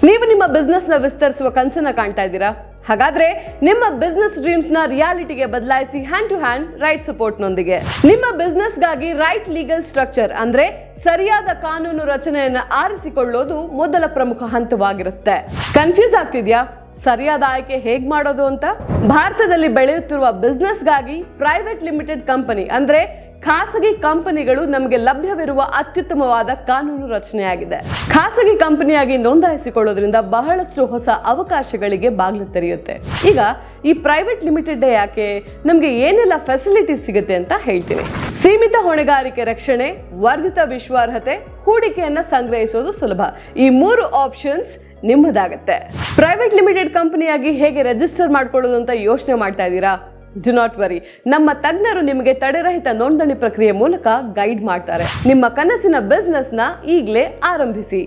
ನೀವು ನಿಮ್ಮ ಬಿಸ್ನೆಸ್ ನ ವಿಸ್ತರಿಸುವ ಕನಸನ್ನ ಕಾಣ್ತಾ ಇದ್ದೀರಾ? ಹಾಗಾದ್ರೆ ನಿಮ್ಮ ಬಿಸ್ನೆಸ್ ಡ್ರೀಮ್ಸ್ ನ ರಿಯಾಲಿಟಿಗೆ ಬದಲಾಯಿಸಿ hand to hand right support ನೊಂದಿಗೆ. ನಿಮ್ಮ ಬಿಸ್ನೆಸ್ ಗಾಗಿ ರೈಟ್ ಲೀಗಲ್ ಸ್ಟ್ರಕ್ಚರ್ ಅಂದ್ರೆ ಸರಿಯಾದ ಕಾನೂನು ರಚನೆಯನ್ನ ಆರಿಸಿಕೊಳ್ಳೋದು ಮೊದಲ ಪ್ರಮುಖ ಹಂತವಾಗಿರುತ್ತೆ. ಕನ್ಫ್ಯೂಸ್ ಆಗ್ತಿದ್ಯಾ? ಸರಿಯಾದ ಆಯ್ಕೆ ಹೇಗ್ ಮಾಡೋದು ಅಂತ? ಭಾರತದಲ್ಲಿ ಬೆಳೆಯುತ್ತಿರುವ ಬಿಸ್ನೆಸ್ ಗಾಗಿ ಪ್ರೈವೇಟ್ ಲಿಮಿಟೆಡ್ ಕಂಪನಿ ಅಂದ್ರೆ ಖಾಸಗಿ ಕಂಪನಿಗಳು ನಮಗೆ ಲಭ್ಯವಿರುವ ಅತ್ಯುತ್ತಮವಾದ ಕಾನೂನು ರಚನೆಯಾಗಿದೆ. ಖಾಸಗಿ ಕಂಪನಿಯಾಗಿ ನೋಂದಾಯಿಸಿಕೊಳ್ಳೋದ್ರಿಂದ ಬಹಳಷ್ಟು ಹೊಸ ಅವಕಾಶಗಳಿಗೆ ಬಾಗಿಲು ತೆರೆಯುತ್ತೆ. ಈಗ ಈ ಪ್ರೈವೇಟ್ ಲಿಮಿಟೆಡ್ ಯಾಕೆ, ನಮಗೆ ಏನೆಲ್ಲ ಫೆಸಿಲಿಟಿ ಸಿಗುತ್ತೆ ಅಂತ ಹೇಳ್ತೀನಿ. ಸೀಮಿತ ಹೊಣೆಗಾರಿಕೆ ರಕ್ಷಣೆ, ವರ್ಧಿತ ವಿಶ್ವಾರ್ಹತೆ, ಹೂಡಿಕೆಯನ್ನ ಸಂಗ್ರಹಿಸೋದು ಸುಲಭ. ಈ 3 ಆಪ್ಷನ್ಸ್ ನಿಮ್ಮದಾಗತ್ತೆ. ಪ್ರೈವೇಟ್ ಲಿಮಿಟೆಡ್ ಕಂಪನಿಯಾಗಿ ಹೇಗೆ ರಿಜಿಸ್ಟರ್ ಮಾಡ್ಕೊಳ್ಳೋದು ಅಂತ ಯೋಚನೆ ಮಾಡ್ತಾ ಇದ್ದೀರಾ? ಡು ನಾಟ್ ವರಿ, ನಮ್ಮ ತಜ್ಞರು ನಿಮಗೆ ತಡೆರಹಿತ ನೋಂದಣಿ ಪ್ರಕ್ರಿಯೆ ಮೂಲಕ ಗೈಡ್ ಮಾಡ್ತಾರೆ. ನಿಮ್ಮ ಕನಸಿನ ಬಿಸ್ನೆಸ್ ನ ಈಗಲೇ ಆರಂಭಿಸಿ.